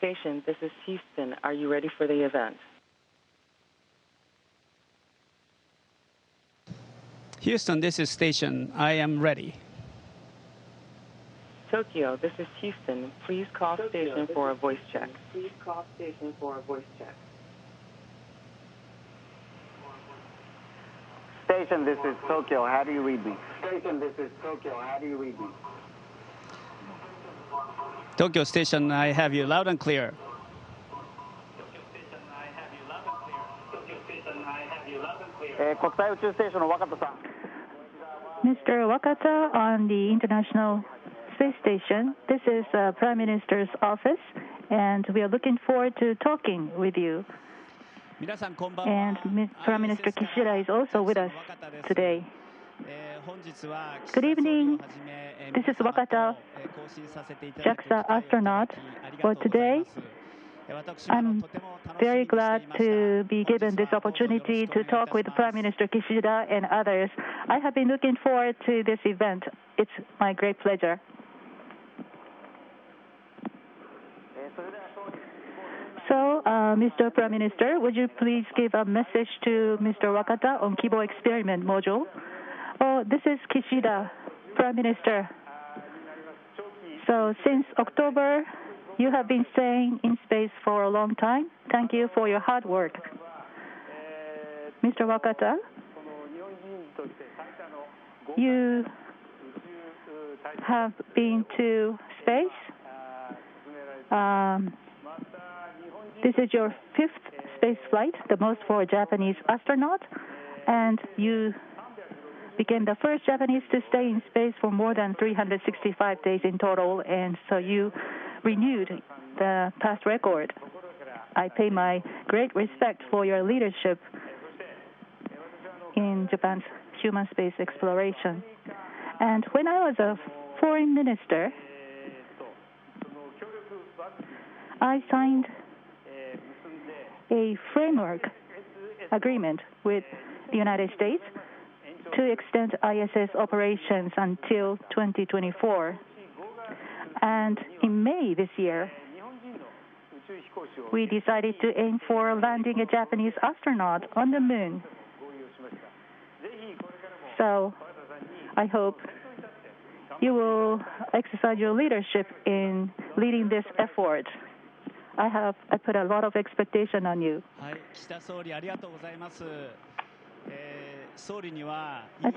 Station, this is Houston. Are you ready for the event? Houston, this is Station. I am ready. Tokyo, this is Houston. Please call station for a voice check. Station, this is Tokyo. How do you read me? Tokyo Station, I have you loud and clear. Mr. Wakata on the International Space Station. This is Prime Minister's office, and we are looking forward to talking with you. And Prime Minister Kishida is also with us today. Good evening. This is Wakata, JAXA astronaut. For today, I'm very glad to be given this opportunity to talk with Prime Minister Kishida and others. I have been looking forward to this event. It's my great pleasure. So, Mr. Prime Minister, would you please give a message to Mr. Wakata on Kibo experiment module? Oh, this is Kishida, Prime Minister. So, since October, you have been staying in space for a long time. Thank you for your hard work. Mr. Wakata, you have been to space. This is your fifth space flight, the most for a Japanese astronaut, and you became the first Japanese to stay in space for more than 365 days in total, and so you renewed the past record. I pay my great respect for your leadership in Japan's human space exploration. And when I was a foreign minister, I signed a framework agreement with the United States to extend ISS operations until 2024. And in May this year, we decided to aim for landing a Japanese astronaut on the moon. So I hope you will exercise your leadership in leading this effort. I put a lot of expectation on you.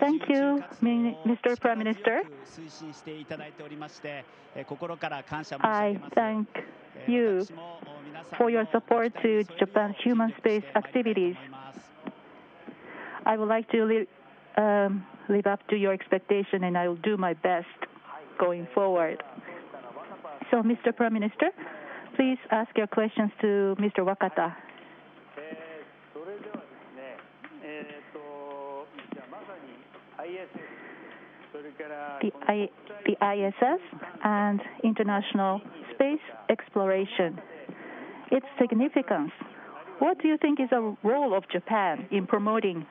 Thank you, Mr. Prime Minister. I thank you for your support to Japan's human space activities. I would like to live up to your expectation, and I will do my best going forward. So, Mr. Prime Minister, please ask your questions to Mr. Wakata. The ISS and International Space Exploration. Its significance. What do you think is the role of Japan in promoting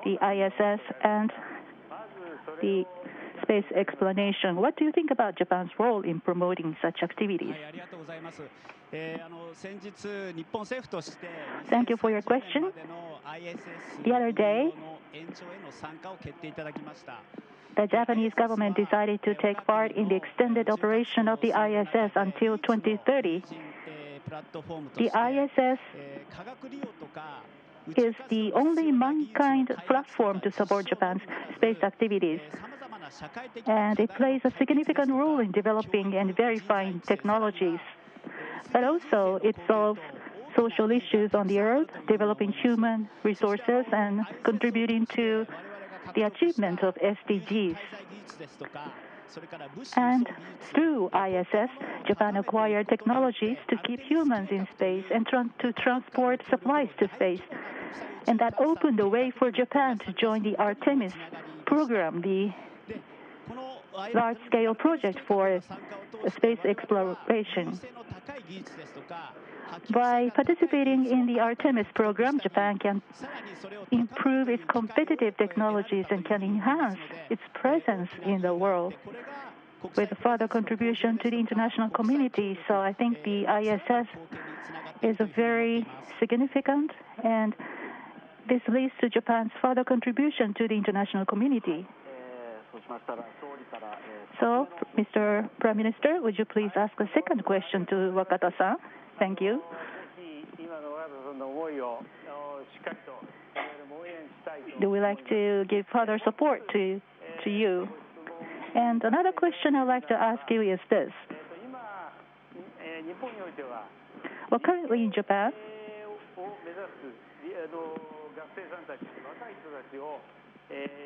the ISS and the space exploration? What do you think about Japan's role in promoting such activities? Thank you for your question. The other day, the Japanese government decided to take part in the extended operation of the ISS until 2030. The ISS is the only mankind platform to support Japan's space activities, and it plays a significant role in developing and verifying technologies. But also, it solves social issues on the Earth, developing human resources, and contributing to the achievement of SDGs. And through ISS, Japan acquired technologies to keep humans in space and to transport supplies to space. And that opened the way for Japan to join the Artemis program, the large-scale project for space exploration. By participating in the Artemis program, Japan can improve its competitive technologies and can enhance its presence in the world. with further contribution to the international community. So I think the ISS is very significant, and this leads to Japan's further contribution to the international community. So, Mr. Prime Minister, would you please ask a second question to Wakata-san? Thank you. Do we like to give further support to you? And another question I'd like to ask you is this. Well, currently in Japan,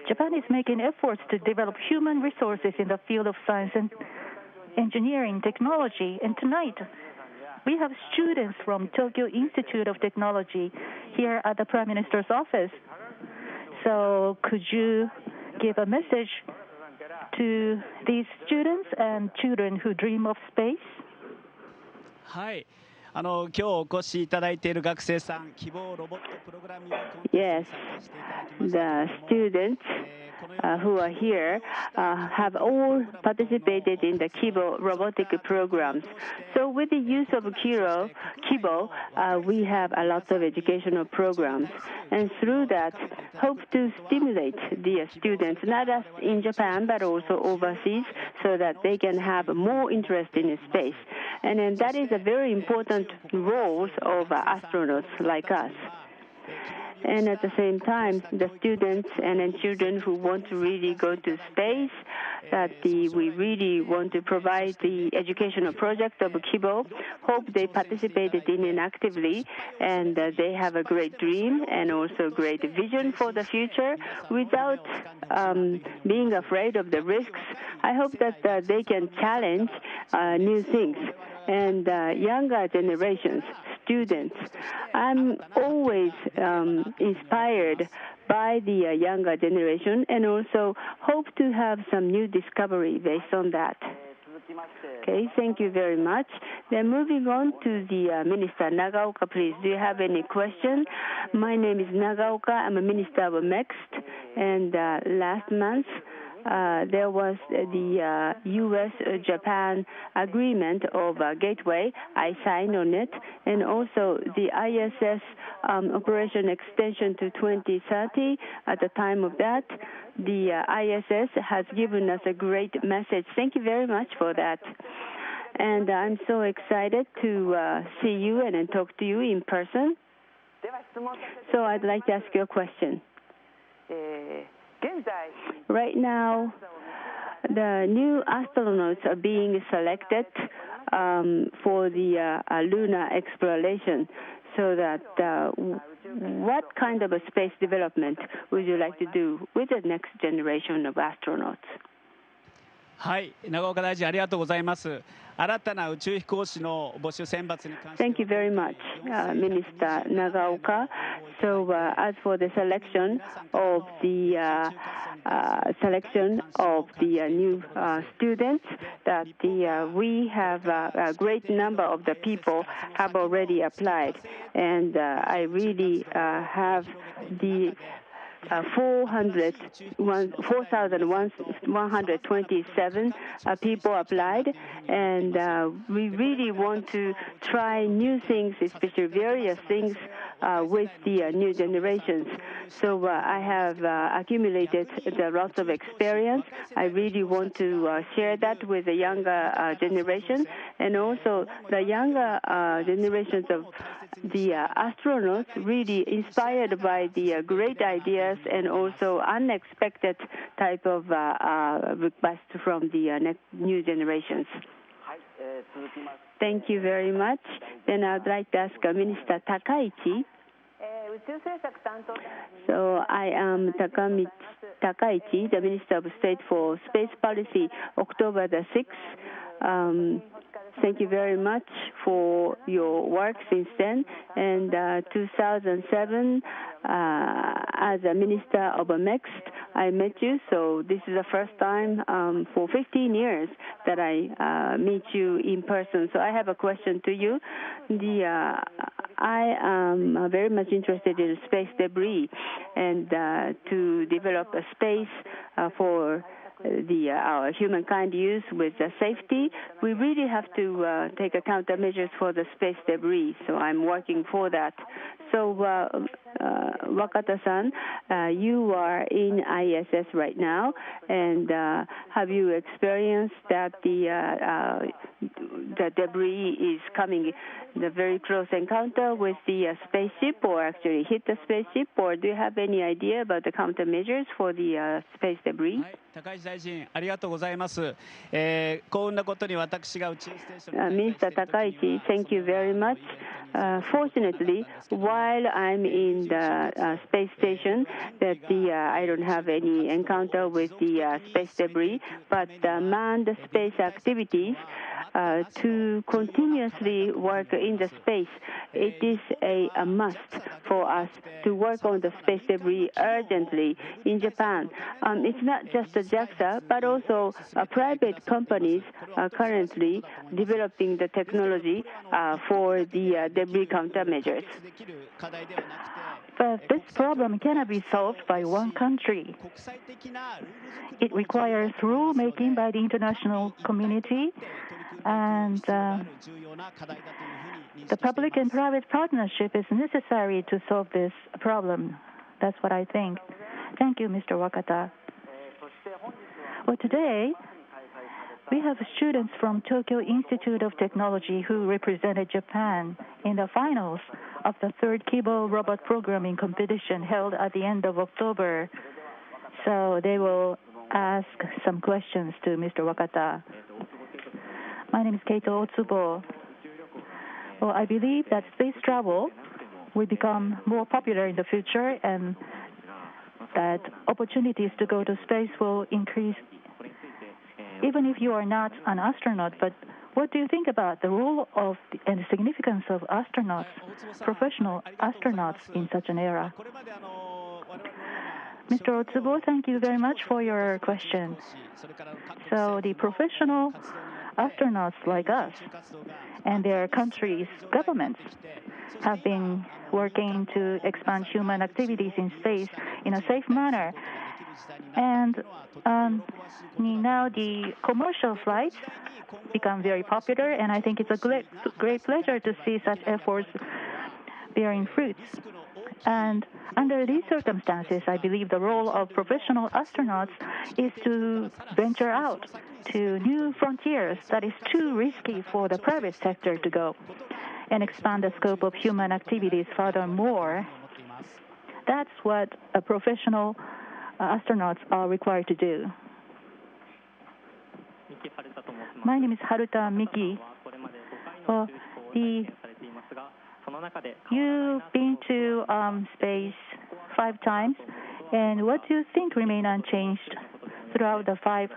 Japan is making efforts to develop human resources in the field of science and engineering technology. And tonight, we have students from Tokyo Institute of Technology here at the Prime Minister's office. So could you give a message to these students and children who dream of space? はい。今日お越しいただいている学生さん、希望ロボットプログラミングコンテストに参加していただきました。 The students who are here have all participated in the Kibo robotic programs. So with the use of Kibo, we have a lot of educational programs. And through that, hope to stimulate the students, not just in Japan, but also overseas, so that they can have more interest in space. And then that is a very important role of astronauts like us. And at the same time, the students and then children who want to really go to space, we really want to provide the educational project of Kibo. Hope they participated in it actively, and they have a great dream and also great vision for the future without being afraid of the risks. I hope that they can challenge new things. And younger generations, students, I'm always inspired by the younger generation, and also hope to have some new discovery based on that. Okay, thank you very much. Then moving on to the Minister Nagaoka, please. Do you have any question? My name is Nagaoka. I'm a Minister of MEXT, and last month, there was the U.S.-Japan agreement of Gateway. I signed on it. And also the ISS operation extension to 2030. At the time of that, the ISS has given us a great message. Thank you very much for that. And I'm so excited to see you and then talk to you in person. So I'd like to ask you a question. Right now, the new astronauts are being selected for the lunar exploration. So that what kind of a space development would you like to do with the next generation of astronauts? はい、長岡大臣ありがとうございます。新たな宇宙飛行士の募集選抜に関して。 Thank you very much, Minister Nagaoka. So as for the selection of the new students, that we have a great number of the people have already applied, and I really have the 4,127 people applied, and we really want to try new things, especially various things with the new generations. So I have accumulated lots of experience. I really want to share that with the younger generation, and also the younger generations of the astronauts, really inspired by the great ideas and also unexpected type of request from the new generations. Thank you very much. Then I'd like to ask Minister Takaichi. So I am Takaichi, the Minister of State for Space Policy, October the 6th. Thank you very much for your work since then. And 2007, as a Minister of MEXT, I met you. So this is the first time for 15 years that I meet you in person. So I have a question to you. I am very much interested in space debris and to develop a space for our humankind use with safety, we really have to take countermeasures for the space debris. So I'm working for that. So Wakata-san, you are in ISS right now, and have you experienced that the debris is coming in a very close encounter with the spaceship, or actually hit the spaceship, or do you have any idea about the countermeasures for the space debris? 高市大臣、ありがとうございます。幸運なことに私が宇宙ステーションに Mr. Takaichi, thank you very much. Fortunately, while I'm in the space station, that I don't have any encounter with the space debris, but manned space activities to continuously work in the space, it is a must for us to work on the space debris urgently in Japan. It's not just the JAXA, but also private companies are currently developing the technology for the debris countermeasures. But this problem cannot be solved by one country. It requires rule-making by the international community, and the public and private partnership is necessary to solve this problem. That's what I think. Thank you, Mr. Wakata. Well, today, we have students from Tokyo Institute of Technology who represented Japan in the finals of the third Kibo robot programming competition held at the end of October. So they will ask some questions to Mr. Wakata. My name is Keito Otsubo. Well, I believe that space travel will become more popular in the future, and that opportunities to go to space will increase even if you are not an astronaut. But what do you think about the role of and the significance of astronauts, professional astronauts in such an era? Mr. Otsubo, thank you very much for your question. So the professional astronauts like us and their countries' governments have been working to expand human activities in space in a safe manner. And now the commercial flights become very popular, and I think it's a great pleasure to see such efforts bearing fruits. And under these circumstances, I believe the role of professional astronauts is to venture out to new frontiers that is too risky for the private sector to go, and expand the scope of human activities furthermore. That's what a professional astronauts are required to do. My name is Haruta Miki. Well, you've been to space 5 times, and what do you think remain unchanged throughout the 5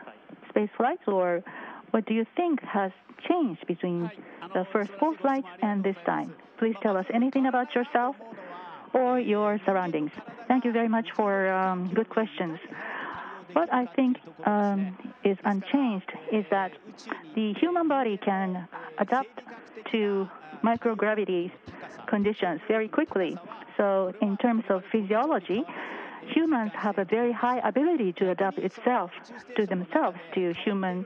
space flights, or what do you think has changed between the first 4 flights and this time? Please tell us anything about yourself or your surroundings. Thank you very much for good questions. What I think is unchanged is that the human body can adapt to microgravity conditions very quickly. So in terms of physiology, humans have a very high ability to adapt themselves to human,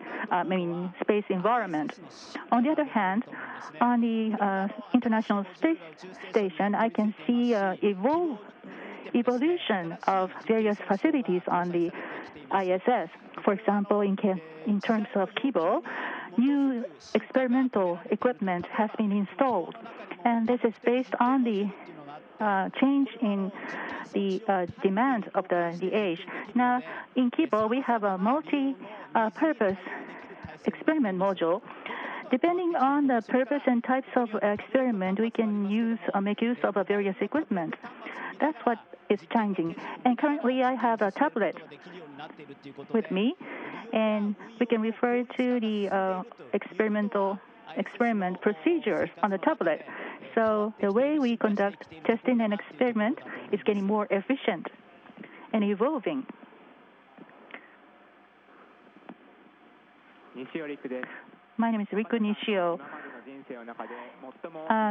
space environment. On the other hand, on the International Space Station, I can see evolution of various facilities on the ISS. For example, in terms of Kibo, new experimental equipment has been installed, and this is based on the change in the demand of the age. Now, in Kibo, we have a multi-purpose experiment module. Depending on the purpose and types of experiment, we can make use of various equipment. That's what is changing. And currently, I have a tablet with me, and we can refer to the experiment procedures on the tablet. So the way we conduct testing and experiment is getting more efficient and evolving. My name is Riku Nishio.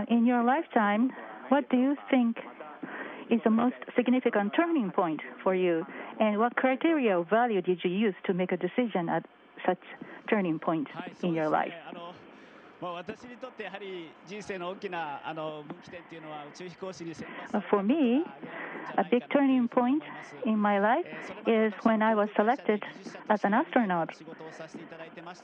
In your lifetime, what do you think is the most significant turning point for you? And what criteria or value did you use to make a decision at such turning point in your life? For me, a big turning point in my life is when I was selected as an astronaut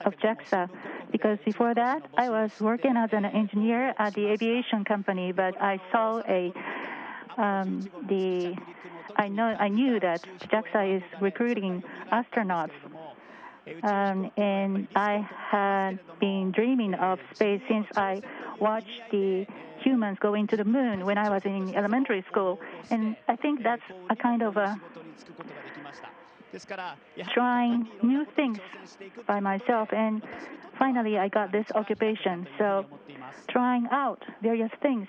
of JAXA, because before that I was working as an engineer at the aviation company, but I saw I knew that JAXA is recruiting astronauts. And I had been dreaming of space since I watched the humans going to the moon when I was in elementary school. And I think that's a kind of trying new things by myself. And finally, I got this occupation. So trying out various things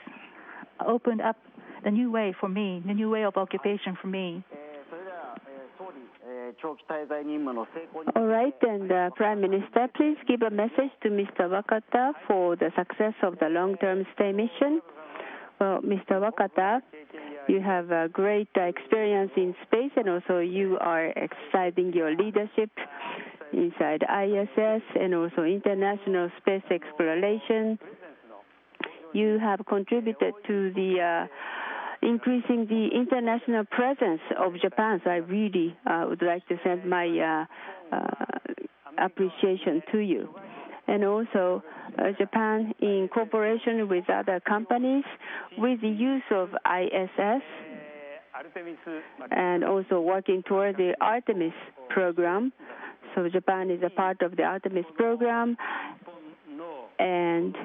opened up the new way for me, the new way of occupation for me. All right, and Prime Minister, please give a message to Mr. Wakata for the success of the long-term stay mission. Well, Mr. Wakata, you have a great experience in space, and also you are exercising your leadership inside ISS and also international space exploration. You have contributed to the increasing the international presence of Japan. So I really would like to send my appreciation to you. And also, Japan, in cooperation with other companies, with the use of ISS, and also working toward the Artemis program. So Japan is a part of the Artemis program, and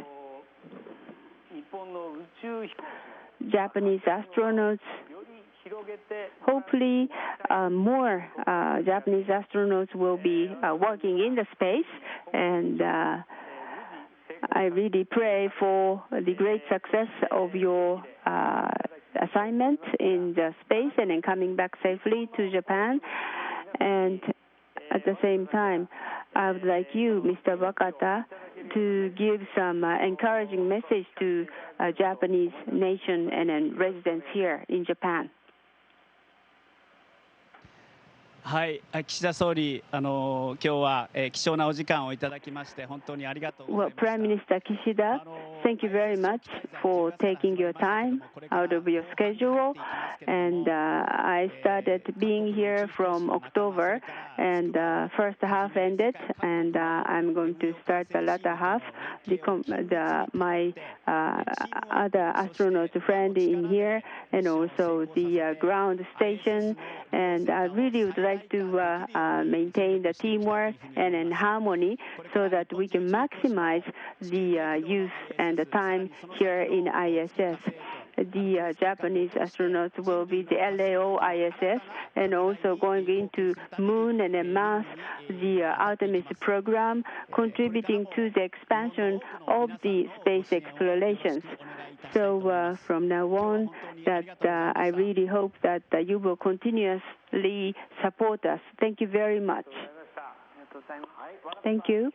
Japanese astronauts, hopefully more Japanese astronauts will be working in the space, and I really pray for the great success of your assignment in the space and in coming back safely to Japan. And at the same time, I would like you, Mr. Wakata, to give some encouraging message to Japanese nation and residents here in Japan. はい、岸田総理、今日は貴重なお時間をいただきまして本当にありがとうございました。Well, Prime Minister Kishida, thank you very much for taking your time out of your schedule. And I started being here from October, and first half ended, and I'm going to start the latter half. My other astronaut friend in here, and also the ground station, and I really would like to maintain the teamwork and in harmony so that we can maximize the use and the time here in ISS. The Japanese astronauts will be the LAO ISS and also going into Moon and then Mars, the Artemis program, contributing to the expansion of the space explorations. So from now on, that I really hope that you will continuously support us. Thank you very much. Thank you.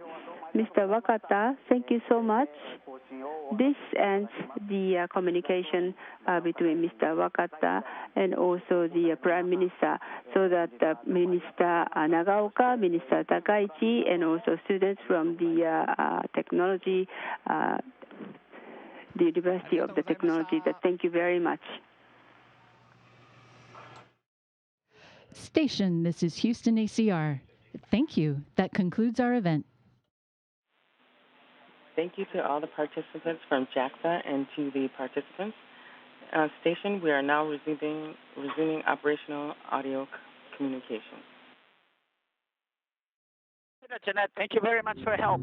Mr. Wakata, thank you so much. This ends the communication between Mr. Wakata and also the Prime Minister, so that Minister Nagaoka, Minister Takaichi, and also students from the technology, the University of the Technology, thank you very much. Station, this is Houston ACR. Thank you. That concludes our event. Thank you to all the participants from JAXA and to the participants. Station, we are now resuming operational audio communication. Jeanette, thank you very much for your help.